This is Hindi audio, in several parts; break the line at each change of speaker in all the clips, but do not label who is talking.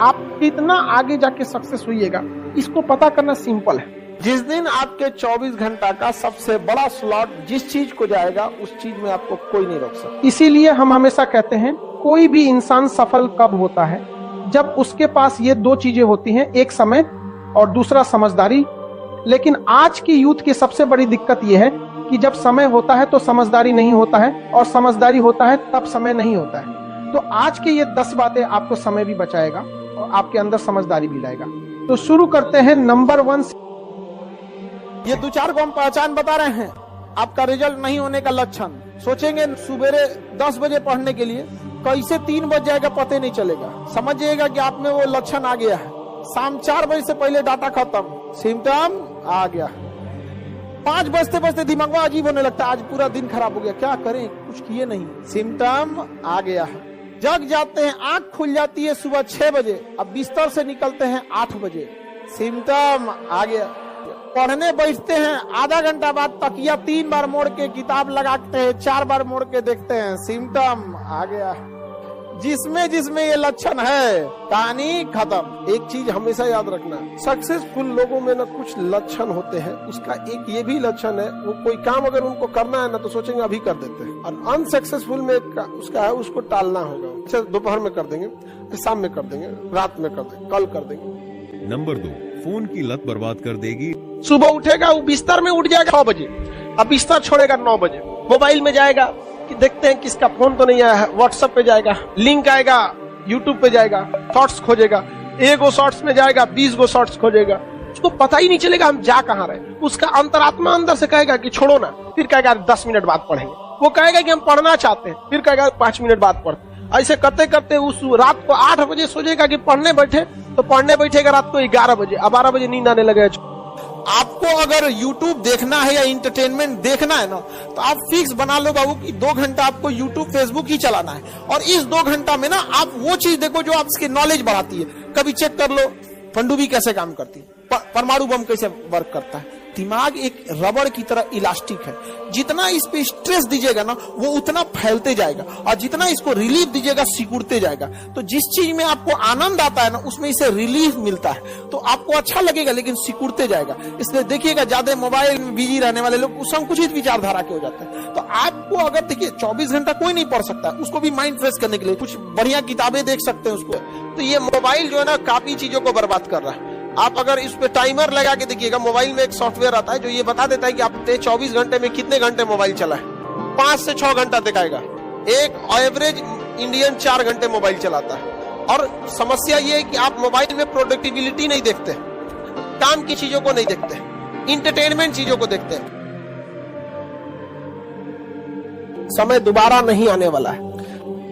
आप कितना आगे जाके सक्सेस होइएगा, इसको पता करना सिंपल है। जिस दिन आपके 24 घंटा का सबसे बड़ा स्लॉट जिस चीज को जाएगा, उस चीज में आपको कोई नहीं रोक सकता। इसीलिए हम हमेशा कहते हैं कोई भी इंसान सफल कब होता है, जब उसके पास ये दो चीजें होती हैं, एक समय और दूसरा समझदारी। लेकिन आज की यूथ की सबसे बड़ी दिक्कत यह है कि जब समय होता है तो समझदारी नहीं होता है, और समझदारी होता है तब समय नहीं होता है। तो आज के ये 10 बातें आपको समय भी बचाएगा और आपके अंदर समझदारी भी लाएगा। तो शुरू करते हैं नंबर 1।
ये 2-4 को हम पहचान बता रहे हैं आपका रिजल्ट नहीं होने का लक्षण। सोचेंगे सुबेरे 10 बजे पढ़ने के लिए, कैसे 3 बज जाएगा पता नहीं चलेगा। समझिएगा कि आप में वो लक्षण आ गया है। शाम 4 बजे से पहले डाटा खत्म, सिम्टम आ गया। 5 बजते बजते दिमाग में अजीब होने लगता है, आज पूरा दिन खराब हो गया, क्या करें, कुछ किए नहीं, सिम्टम आ गया है। जग जाते हैं, आंख खुल जाती है सुबह 6 बजे, अब बिस्तर से निकलते हैं 8 बजे, सिम्टम आ गया। पढ़ने बैठते हैं, आधा घंटा बाद तकिया 3 बार मोड़ के किताब लगाते हैं, 4 बार मोड़ के देखते हैं, सिम्टम आ गया। जिसमें ये लक्षण है, कहानी खत्म। एक चीज हमेशा याद रखना, सक्सेसफुल लोगों में ना कुछ लक्षण होते हैं, उसका एक ये भी लक्षण है, वो कोई काम अगर उनको करना है ना तो सोचेंगे अभी कर देते हैं, और अनसक्सेसफुल में उसका है उसको टालना होगा। दोपहर में कर देंगे, शाम में कर देंगे, रात में कर देंगे, कल कर देंगे।
नंबर 2, फोन की लत बर्बाद कर देगी।
सुबह उठेगा, वो बिस्तर में उठ जाएगा 6 बजे, अब बिस्तर छोड़ेगा 9 बजे, मोबाइल में जाएगा कि देखते हैं किसका फोन तो नहीं आया है, व्हाट्सएप पे जाएगा, लिंक आएगा, यूट्यूब पे जाएगा, शॉर्ट्स खोजेगा, 1 गो शॉर्ट्स में जाएगा, 20 गो शॉर्ट्स खोजेगा, उसको पता ही नहीं चलेगा हम जा कहाँ रहे। उसका अंतरात्मा अंदर से कहेगा कि छोड़ो ना, फिर कहेगा 10 मिनट बाद पढ़ेंगे, वो कहेगा कि हम पढ़ना चाहते हैं, फिर कहेगा 5 मिनट बाद पढ़ते। ऐसे करते करते उस रात को 8 बजे सोचेगा कि पढ़ने बैठे, तो पढ़ने बैठेगा रात को 11 बजे, अब 12 बजे नींद आने लगेगा।
आपको अगर YouTube देखना है या इंटरटेनमेंट देखना है ना, तो आप फिक्स बना लो बाबू कि 2 घंटा आपको YouTube Facebook ही चलाना है, और इस 2 घंटा में ना आप वो चीज देखो जो आपकी नॉलेज बढ़ाती है। कभी चेक कर लो पनडुब्बी कैसे काम करती है, परमाणु बम कैसे वर्क करता है। दिमाग एक रबड़ की तरह इलास्टिक है, जितना इस पे स्ट्रेस दीजिएगा ना वो उतना फैलते जाएगा, और जितना इसको रिलीफ दीजिएगा सिकुड़ते जाएगा। तो जिस चीज में आपको आनंद आता है ना उसमें इसे रिलीफ मिलता है, तो आपको अच्छा लगेगा लेकिन सिकुड़ते जाएगा। इसलिए देखिएगा ज्यादा मोबाइल में बिजी रहने वाले लोग संकुचित विचारधारा के हो जाते हैं। तो आपको अगर देखिए 24 घंटा कोई नहीं पढ़ सकता, उसको भी माइंड फ्रेश करने के लिए कुछ बढ़िया किताबें देख सकते हैं उसको। तो ये मोबाइल जो है ना काफी चीजों को बर्बाद कर रहा है। आप अगर इस पे टाइमर लगा के देखिएगा, मोबाइल में एक सॉफ्टवेयर आता है जो ये बता देता है कि आपने 24 घंटे में कितने घंटे मोबाइल चला है। 5 से 6 घंटा दिखाएगा। एक एवरेज इंडियन 4 घंटे मोबाइल चलाता है। और समस्या ये है कि आप मोबाइल में प्रोडक्टिविटी नहीं देखते, काम की चीजों को नहीं देखते, इंटरटेनमेंट चीजों को देखते हैं। समय दोबारा नहीं आने वाला है,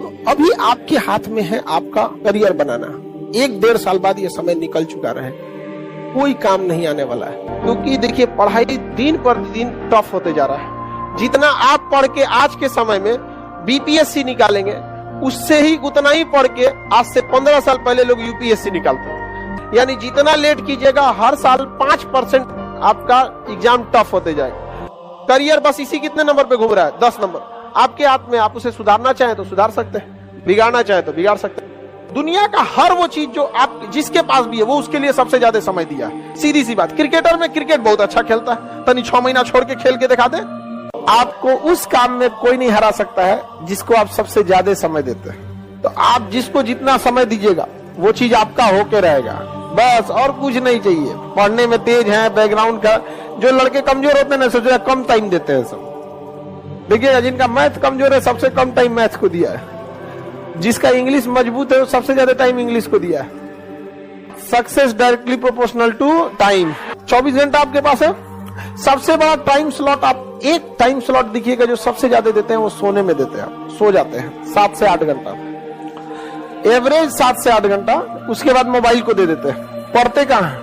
तो अभी आपके हाथ में है आपका करियर बनाना। 1-1.5 साल बाद ये समय निकल चुका रहे, कोई काम नहीं आने वाला है, क्योंकि देखिए पढ़ाई दिन पर दिन टफ होते जा रहा है। जितना आप पढ़ के आज के समय में बीपीएससी निकालेंगे, उससे ही उतना ही पढ़ के आज से 15 साल पहले लोग यूपीएससी निकालते थे। यानी जितना लेट कीजिएगा हर साल 5% आपका एग्जाम टफ होते जाएगा। करियर बस इसी कितने नंबर पे घूम रहा है, 10 नंबर आपके हाथ में। आप उसे सुधारना चाहें तो सुधार सकते हैं, बिगाड़ना चाहें तो बिगाड़ सकते हैं। दुनिया का हर वो चीज जो आप जिसके पास भी है वो उसके लिए सबसे ज्यादा समय दिया है। सीधी सी बात, क्रिकेटर में क्रिकेट बहुत अच्छा खेलता है, तनी 6 महीना छोड़ के खेल के दिखा दे। आपको उस काम में कोई नहीं हरा सकता है जिसको आप सबसे ज्यादा समय देते हैं। तो आप जिसको जितना समय दीजिएगा वो चीज आपका होके रहेगा, बस और कुछ नहीं चाहिए। पढ़ने में तेज है, बैकग्राउंड का, जो लड़के कमजोर होते हैं ना सोचा कम टाइम देते हैं सब। देखिएगा जिनका मैथ कमजोर है सबसे कम टाइम मैथ को दिया है, जिसका इंग्लिश मजबूत है वो सबसे ज्यादा टाइम इंग्लिश को दिया है। Success directly proportional to time. 24 घंटा आपके पास है, सबसे बड़ा टाइम स्लॉट आप एक टाइम स्लॉट दिखिएगा जो सबसे ज्यादा देते हैं वो सोने में देते हैं। सो जाते हैं 7 से 8 घंटा, एवरेज 7 से 8 घंटा, उसके बाद मोबाइल को दे देते हैं। पढ़ते कहाँ?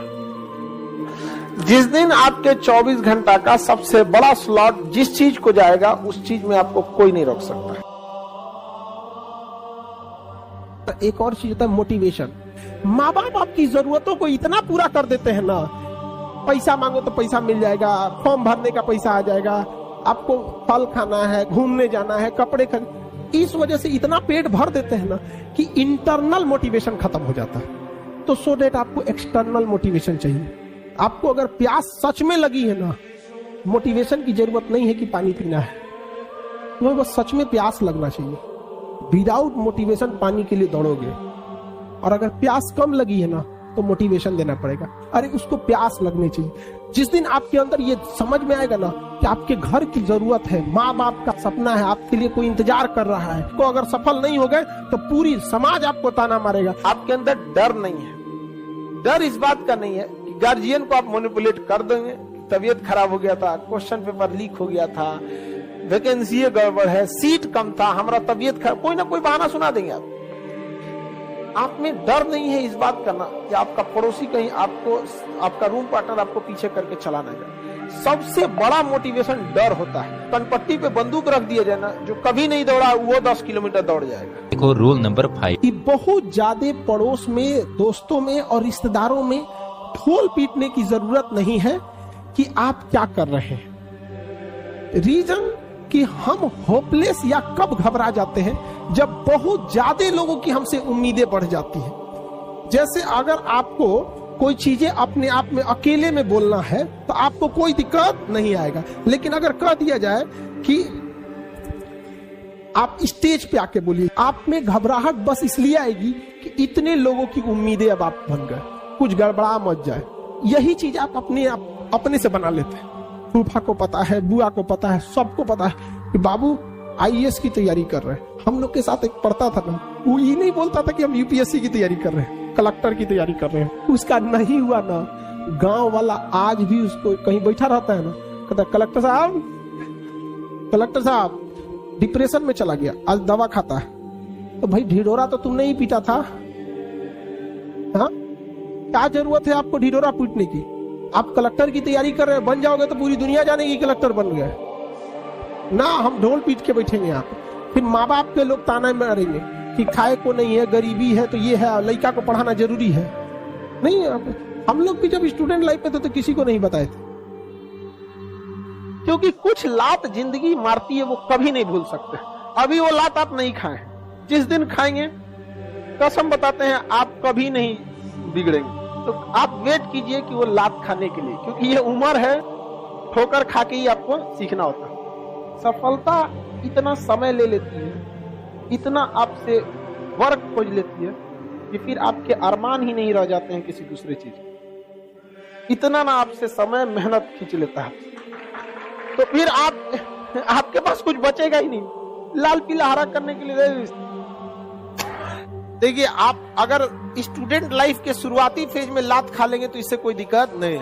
जिस दिन आपके 24 घंटा का सबसे बड़ा स्लॉट जिस चीज को जाएगा उस चीज में आपको कोई नहीं रोक सकता। एक और चीज होता है मोटिवेशन। माँ बाप आपकी जरूरतों को इतना पूरा कर देते हैं ना, पैसा मांगो तो पैसा मिल जाएगा, फॉर्म भरने का पैसा आ जाएगा, आपको फल खाना है, घूमने जाना है, कपड़े खरीद, इस वजह से इतना पेट भर देते हैं ना कि इंटरनल मोटिवेशन खत्म हो जाता है। तो सो दैट आपको एक्सटर्नल मोटिवेशन चाहिए। आपको अगर प्यास सच में लगी है ना, मोटिवेशन की जरूरत नहीं है कि पानी पीना है, तुम्हें बस सच में प्यास लगना चाहिए। विदाउट मोटिवेशन पानी के लिए दौड़ोगे, और अगर प्यास कम लगी है ना तो मोटिवेशन देना पड़ेगा। अरे उसको प्यास लगनी चाहिए। जिस दिन आपके अंदर ये समझ में आएगा ना कि आपके घर की जरूरत है, माँ बाप का सपना है, आपके लिए कोई इंतजार कर रहा है, तो अगर सफल नहीं हो गए तो पूरी समाज आपको ताना मारेगा।
आपके अंदर डर नहीं है। डर इस बात का नहीं है कि गार्जियन को आप मैनिपुलेट कर देंगे, तबीयत खराब हो गया था, क्वेश्चन पेपर लीक हो गया था, वैकेंसी गड़बड़ है, सीट कम था, हमारा तबीयत खराब, कोई ना कोई बहाना सुना देंगे आप में डर नहीं है इस बात का ना कि आपका पड़ोसी कहीं आपको, आपका रूम पार्टनर आपको पीछे करके चला ना जाए। सबसे बड़ा मोटिवेशन डर होता है। कनपट्टी पे बंदूक रख दिया जाए ना, जो कभी नहीं दौड़ा वो 10 किलोमीटर दौड़ जाएगा।
देखो रूल नंबर 5
कि बहुत ज्यादा पड़ोस में, दोस्तों में और रिश्तेदारों में ढोल पीटने की जरूरत नहीं है कि आप क्या कर रहे हैं। रीजन कि हम होपलेस या कब घबरा जाते हैं, जब बहुत ज्यादा लोगों की हमसे उम्मीदें बढ़ जाती हैं। जैसे अगर आपको कोई चीजें अपने आप में अकेले में बोलना है तो आपको कोई दिक्कत नहीं आएगा, लेकिन अगर कह दिया जाए कि आप स्टेज पे आके बोलिए, आप में घबराहट बस इसलिए आएगी कि इतने लोगों की उम्मीदें अब आप बन गए, कुछ गड़बड़ा मत जाए। यही चीज आप अपने से बना लेते हैं। फूफा को पता है, बुआ को पता है, सबको पता है कि बाबू आईएएस की तैयारी कर रहे हैं। हम लोग के साथ एक पढ़ता था ना, वो ये नहीं बोलता था कि हम यूपीएससी की तैयारी कर रहे हैं, कलेक्टर की तैयारी कर रहे हैं। उसका नहीं हुआ ना, गांव वाला आज भी उसको कहीं बैठा रहता है ना, कहता कलेक्टर साहब डिप्रेशन में चला गया, आज दवा खाता है। तो भाई ढिढोरा तो तुमने ही पीटा था, हाँ क्या जरूरत है आपको ढिढोरा पीटने की? आप कलेक्टर की तैयारी कर रहे हैं, बन जाओगे तो पूरी दुनिया जानेगी कलेक्टर बन गए ना। हम ढोल पीट के बैठेंगे यहाँ पे, फिर माँ बाप के लोग ताना मारेंगे कि खाए को नहीं है, गरीबी है, तो ये है, लड़का को पढ़ाना जरूरी है। नहीं, हम लोग भी जब स्टूडेंट लाइफ में थे तो किसी को नहीं बताए थे,
क्योंकि कुछ लात जिंदगी मारती है वो कभी नहीं भूल सकते। अभी वो लात आप नहीं खाए, जिस दिन खाएंगे कसम बताते हैं आप कभी नहीं बिगड़ेंगे। तो आप वेट कीजिए कि वो लात खाने के लिए, क्योंकि ये उम्र है, ठोकर खा के ही आपको सीखना होता है। सफलता इतना समय ले लेती है, इतना आपसे वर्क खोज लेती है कि फिर आपके अरमान ही नहीं रह जाते हैं किसी दूसरे चीज। इतना ना आपसे समय मेहनत खींच लेता है, तो फिर आपके पास कुछ बचेगा ही नहीं लाल पीला हरा करने के लिए।
देखिए, आप अगर स्टूडेंट लाइफ के शुरुआती फेज में लात खा लेंगे तो इससे कोई दिक्कत नहीं।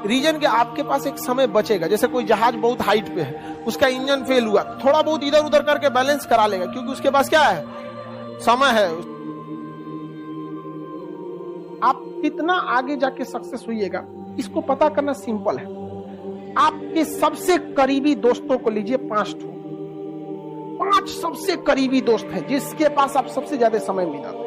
रीजन के आपके पास एक समय बचेगा। जैसे कोई जहाज बहुत हाइट पे है, उसका इंजन फेल हुआ, थोड़ा बहुत इधर उधर करके बैलेंस करा लेगा, क्योंकि उसके पास क्या है, समय है।
आप कितना आगे जाके सक्सेस हुईएगा, इसको पता करना सिंपल है। आपके सबसे करीबी दोस्तों को लीजिए, 5 सबसे करीबी दोस्त हैं जिसके पास आप सबसे ज्यादा समय बिताते हैं।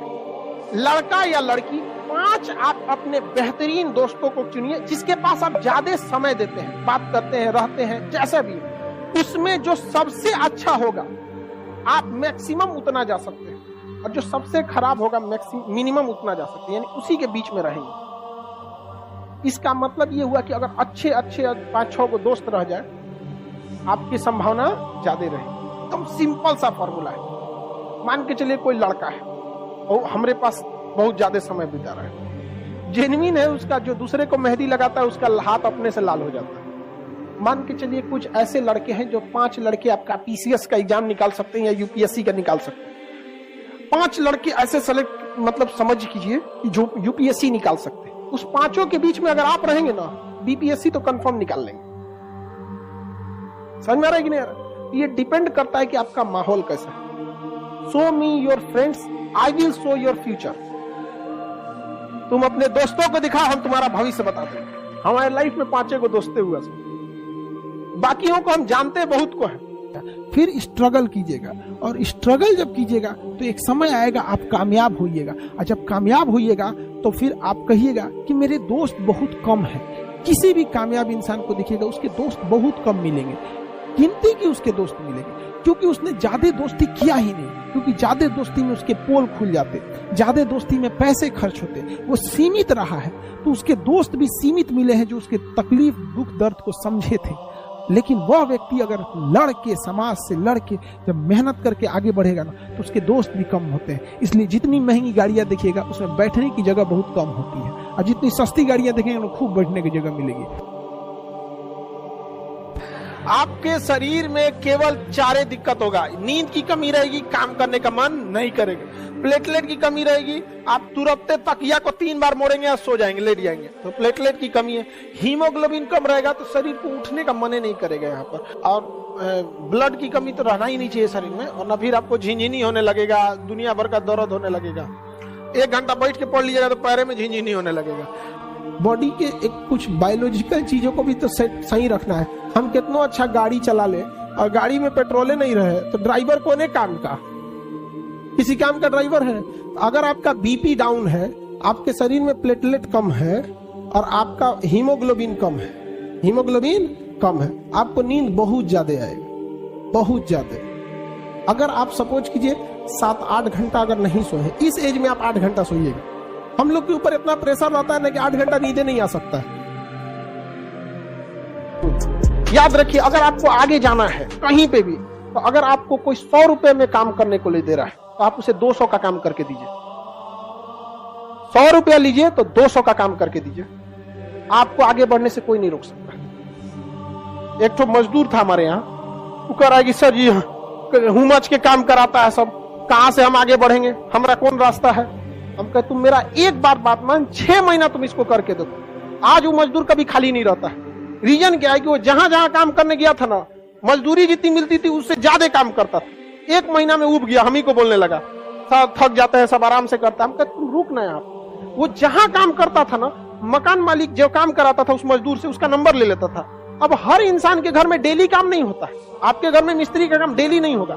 लड़का या लड़की, 5 आप अपने बेहतरीन दोस्तों को चुनिए जिसके पास आप ज्यादा समय देते हैं, बात करते हैं, रहते हैं, जैसा भी। उसमें जो सबसे अच्छा होगा आप मैक्सिमम उतना जा सकते हैं, और जो सबसे खराब होगा मिनिमम उतना जा सकते हैं, यानी उसी के बीच में रहेंगे। इसका मतलब ये हुआ कि अगर अच्छे 5-6 को दोस्त रह जाए, आपकी संभावना ज्यादा रहेगी। एकदम सिंपल सा फॉर्मूला है। मान के चलिए कोई लड़का है और हमारे पास बहुत ज्यादा समय बिता रहा है, जेन्युइन है उसका, जो दूसरे को मेहंदी लगाता है उसका हाथ अपने से लाल हो जाता है। मान के चलिए कुछ ऐसे लड़के हैं जो 5 लड़के आपका पीसीएस का एग्जाम निकाल सकते हैं या यूपीएससी का निकाल सकते हैं। 5 लड़के ऐसे सेलेक्ट, मतलब समझ कीजिए कि जो यूपीएससी निकाल सकते हैं। उस 5 के बीच में अगर आप रहेंगे ना, बीपीएससी तो कंफर्म निकाल लेंगे। समझ में आ रहा है कि नहीं? ये डिपेंड करता है कि आपका माहौल कैसा है। Show me your friends, I will show your future. तुम अपने दोस्तों को दिखाओ, हम तुम्हारा भविष्य बता देंगे। हमारे लाइफ में 5 को दोस्ते हुआ, बाकियों को हम जानते बहुत को है।
फिर स्ट्रगल कीजिएगा, और स्ट्रगल जब कीजिएगा तो एक समय आएगा आप कामयाब होइएगा, और जब कामयाब होइएगा तो फिर आप कहिएगा कि मेरे दोस्त बहुत कम है। किसी भी कामयाब इंसान को देखिएगा, उसके दोस्त बहुत कम मिलेंगे।
गिनती की उसके दोस्त मिलेंगे, क्योंकि उसने ज्यादा दोस्ती किया ही नहीं, क्योंकि ज्यादा दोस्ती में उसके पोल खुल जाते, ज्यादा दोस्ती में पैसे खर्च होते, वो सीमित रहा है तो उसके दोस्त भी सीमित मिले हैं जो उसके तकलीफ दुख दर्द को समझे थे। लेकिन वह व्यक्ति अगर लड़ के, समाज से लड़ के जब मेहनत करके आगे बढ़ेगा ना, तो उसके दोस्त भी कम होते हैं। इसलिए जितनी महंगी गाड़ियां देखिएगा उसमें बैठने की जगह बहुत कम होती है, और जितनी सस्ती गाड़ियां देखेंगे ना खूब बैठने की जगह मिलेगी।
आपके शरीर में केवल 4 दिक्कत होगा। नींद की कमी रहेगी, काम करने का मन नहीं करेगा। प्लेटलेट की कमी रहेगी, आप तुरंत तकिया को 3 बार मोड़ेंगे और सो जाएंगे, लेट जाएंगे, तो प्लेटलेट की कमी है। हीमोग्लोबिन कम रहेगा तो शरीर को उठने का मन ही नहीं करेगा यहाँ पर। और ब्लड की कमी तो रहना ही नहीं चाहिए शरीर में, और ना फिर आपको झिनझिनी होने लगेगा, दुनिया भर का दर्द होने लगेगा। 1 घंटा बैठ के पढ़ लीजिएगा तो पैर में झिनझिनी होने लगेगा।
बॉडी के एक कुछ बायोलॉजिकल चीजों को भी तो सही रखना है।
हम कितना अच्छा गाड़ी चला ले और गाड़ी में पेट्रोल नहीं रहे तो ड्राइवर कौन है काम का? किसी काम का ड्राइवर है। अगर आपका बीपी डाउन है, आपके शरीर में प्लेटलेट कम है और आपका हीमोग्लोबिन कम है, आपको नींद बहुत ज्यादा आएगा, बहुत ज्यादा। अगर आप सपोज कीजिए 7-8 घंटा अगर नहीं सोए, इस एज में आप 8 घंटा सोइएगा। हम लोग के ऊपर इतना प्रेशर रहता है ना कि 8 घंटा नींद नहीं आ सकता। याद रखिए, अगर आपको आगे जाना है कहीं पे भी, तो अगर आपको कोई 100 रुपए में काम करने को ले दे रहा है तो आप उसे 200 का काम करके दीजिए। 100 रुपया लीजिए तो 200 का काम करके दीजिए। आपको आगे बढ़ने से कोई नहीं रोक सकता। एक तो मजदूर था हमारे यहाँ, वो कह रहा है कि सर जी हुमच के काम कराता है सब, कहां से हम आगे बढ़ेंगे, हमारा कौन रास्ता है? हम कहे तुम मेरा एक बार बात मान, 6 महीना तुम इसको करके दो। आज वो मजदूर कभी खाली नहीं रहता है। रीजन क्या है कि वो जहां जहां काम करने गया था ना, मजदूरी जितनी मिलती थी उससे ज्यादा काम करता था। 1 महीना में उब गया, हम ही को बोलने लगा सब थक जाते हैं, सब आराम से करता है। हम कहते तुम रुक ना यार। वो जहां काम करता था ना, मकान मालिक जो काम कराता था उस मजदूर से उसका नंबर ले लेता था। अब हर इंसान के घर में डेली काम नहीं होता है, आपके घर में मिस्त्री का काम डेली नहीं होगा,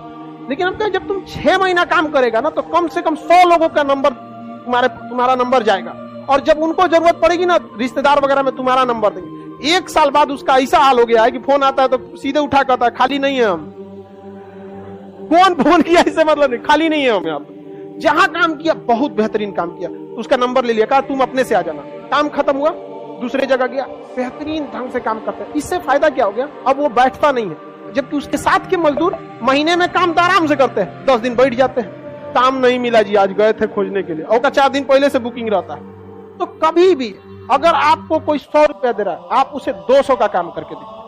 लेकिन हम कहें जब तुम 6 महीना काम करेगा ना तो कम से कम 100 लोगों का नंबर तुम्हारा नंबर जाएगा, और जब उनको जरूरत पड़ेगी ना रिश्तेदार वगैरह में तुम्हारा नंबर देंगे। 1 साल बाद उसका ऐसा हाल हो गया है कि फोन आता है तो सीधे उठा कहता है खाली नहीं है हम। कौन फोन किया इससे मतलब नहीं, खाली नहीं है हम। यहाँ पर जहां काम किया बहुत बेहतरीन काम किया तो उसका नंबर ले लिया, कहा तुम अपने से आ जाना। काम खत्म हुआ, दूसरे जगह गया, बेहतरीन ढंग से काम करते हैं। इससे फायदा क्या हो गया, अब वो बैठता नहीं है, जबकि उसके साथ के मजदूर महीने में काम तो आराम से करते हैं, 10 दिन बैठ जाते हैं। काम नहीं मिला जी, आज गए थे खोजने के लिए, और का 4 दिन पहले से बुकिंग रहता है। तो कभी भी अगर आपको कोई 100 रुपया दे रहा है, आप उसे 200 का काम करके दीजिए।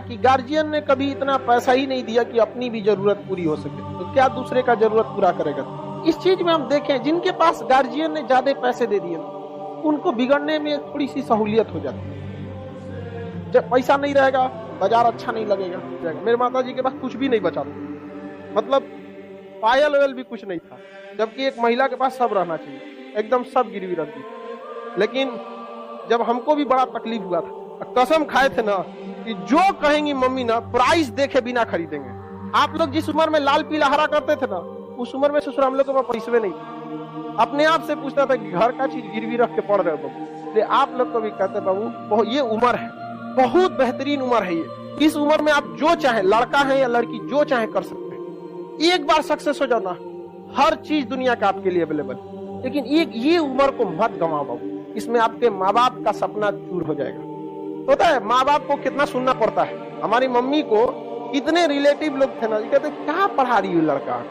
कि गार्जियन ने कभी इतना पैसा ही नहीं दिया कि अपनी भी जरूरत पूरी हो सके, तो क्या दूसरे का जरूरत पूरा करेगा? इस चीज में हम देखें, जिनके पास गार्जियन ने ज्यादा पैसे दे दिए उनको बिगड़ने में थोड़ी सी सहूलियत हो जाती है। जब पैसा नहीं रहेगा, बाजार अच्छा नहीं लगेगा। मेरे माता जी के पास कुछ भी नहीं बचा, मतलब पायल वयल भी कुछ नहीं था, जबकि एक महिला के पास सब रहना चाहिए, एकदम सब गिरवी रख दी। लेकिन जब हमको भी बड़ा तकलीफ हुआ था, कसम खाए थे ना कि जो कहेंगी मम्मी ना प्राइस देखे बिना खरीदेंगे। आप लोग जिस उम्र में लाल पीला हरा करते थे ना, उस उम्र में ससुर हम लोग के पास पैसे नहीं थे। अपने आप से पूछता था कि घर का चीज गिरवी रख के पढ़ रहे हो बाबू। आप लोग को भी कहते बाबू ये उम्र है, बहुत बेहतरीन उम्र है ये। इस उम्र में आप जो चाहे, लड़का है या लड़की, जो चाहे कर सकते हैं। एक बार सक्सेस हो जाना, हर चीज दुनिया का आपके लिए अवेलेबल। लेकिन ये उम्र को मत गंवाओ बाबू, इसमें आपके माँ बाप का सपना चूर हो जाएगा। पता है माँ बाप को कितना सुनना पड़ता है। हमारी मम्मी को इतने रिलेटिव लोग थे ना, कहते क्या पढ़ा रही है लड़का,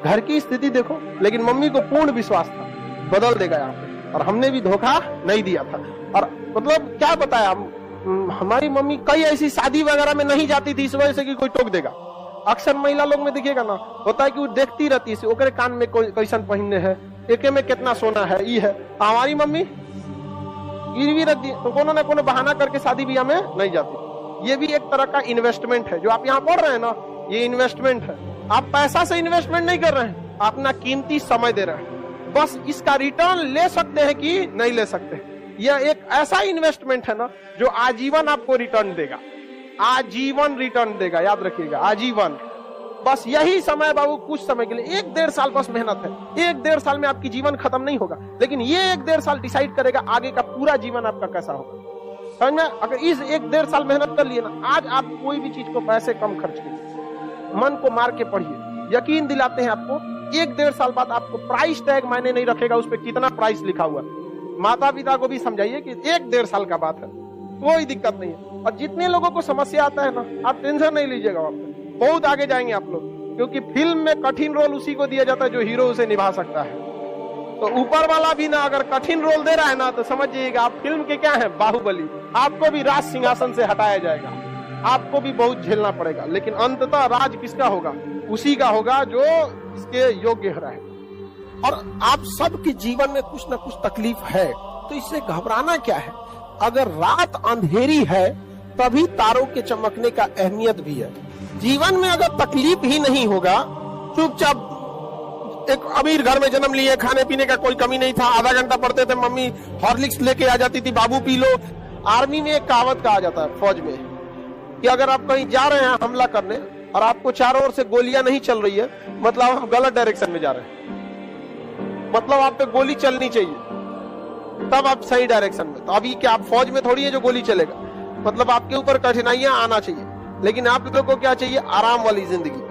घर की स्थिति देखो। लेकिन मम्मी को पूर्ण विश्वास था बदल देगा यहाँ पे, और हमने भी धोखा नहीं दिया था। और मतलब क्या बताया, हमारी मम्मी कई ऐसी शादी वगैरह में नहीं जाती थी इस वजह से कि कोई टोक देगा। अक्सर महिला लोग में देखिएगा ना, होता है कि वो देखती रहती है ओकरे कान में कोई कैसन पहनने है, एके में कितना सोना है, ये है। हमारी मम्मी गिरवी रख दी तो कोनो न कोनो बहाना करके शादी ब्याह में नहीं जाती। ये भी एक तरह का इन्वेस्टमेंट है। जो आप यहाँ पढ़ रहे हैं ना, ये इन्वेस्टमेंट है। आप पैसा से इन्वेस्टमेंट नहीं कर रहे हैं, आप अपना कीमती समय दे रहे हैं। बस इसका रिटर्न ले सकते हैं कि नहीं ले सकते। यह एक ऐसा इन्वेस्टमेंट है ना जो आजीवन आपको रिटर्न देगा, आजीवन रिटर्न देगा, याद रखिएगा, आजीवन। बस यही समय बाबू, कुछ समय के लिए 1-1.5 साल बस मेहनत है। 1-1.5 साल में आपकी जीवन खत्म नहीं होगा, लेकिन ये 1-1.5 साल डिसाइड करेगा आगे का पूरा जीवन आपका कैसा होगा।
समझ में? अगर इस 1-1.5 साल मेहनत कर लिए ना, आज आप कोई भी चीज को पैसे कम खर्च कीजिए, मन को मार के पढ़िए, यकीन दिलाते हैं आपको 1-1.5 साल बाद आपको प्राइस टैग मायने नहीं रखेगा, उस पर कितना प्राइस लिखा हुआ है। माता पिता को भी समझाइए कि 1-1.5 साल का बात है, कोई दिक्कत नहीं है। और जितने लोगों को समस्या आता है ना, आप टेंशन नहीं लीजिएगा, आप बहुत आगे जाएंगे आप लोग, क्योंकि फिल्म में कठिन रोल उसी को दिया जाता है जो हीरो उसे निभा सकता है। तो ऊपर वाला भी ना अगर कठिन रोल दे रहा है ना, तो समझिएगा आप फिल्म के क्या है, बाहुबली। आपको भी राज सिंहासन से हटाया जाएगा, आपको भी बहुत झेलना पड़ेगा, लेकिन अंततः राज किसका होगा? उसी का होगा जो इसके योग्य रहे।
और आप सबके जीवन में कुछ न कुछ तकलीफ है, तो इससे घबराना क्या है? अगर रात अंधेरी है तभी तारों के चमकने का अहमियत भी है। जीवन में अगर तकलीफ ही नहीं होगा, चुपचाप एक अमीर घर में जन्म लिए, खाने पीने का कोई कमी नहीं था, आधा घंटा पढ़ते थे, मम्मी हॉर्लिक्स लेके आ जाती थी, बाबू पी लो। आर्मी में एक कहावत कहा जाता है, फौज में, कि अगर आप कहीं जा रहे हैं हमला करने और आपको चारों ओर से गोलियां नहीं चल रही है, मतलब आप गलत डायरेक्शन में जा रहे हैं, मतलब आप पे गोली चलनी चाहिए, तब आप सही डायरेक्शन में। तो अभी क्या आप फौज में थोड़ी है जो गोली चलेगा, मतलब आपके ऊपर कठिनाइयां आना चाहिए, लेकिन आप लोगों को क्या चाहिए? आराम वाली जिंदगी।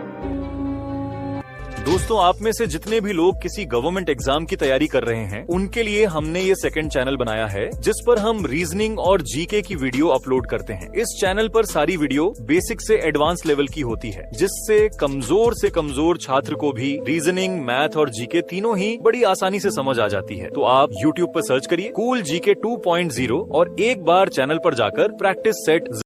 दोस्तों, आप में से जितने भी लोग किसी गवर्नमेंट एग्जाम की तैयारी कर रहे हैं, उनके लिए हमने ये सेकंड चैनल बनाया है, जिस पर हम रीजनिंग और जीके की वीडियो अपलोड करते हैं। इस चैनल पर सारी वीडियो बेसिक से एडवांस लेवल की होती है, जिससे कमजोर से कमजोर छात्र को भी रीजनिंग, मैथ और जीके तीनों ही बड़ी आसानी से समझ आ जाती है। तो आप YouTube पर सर्च करिए कूल जीके 2.0 और एक बार चैनल पर जाकर प्रैक्टिस सेट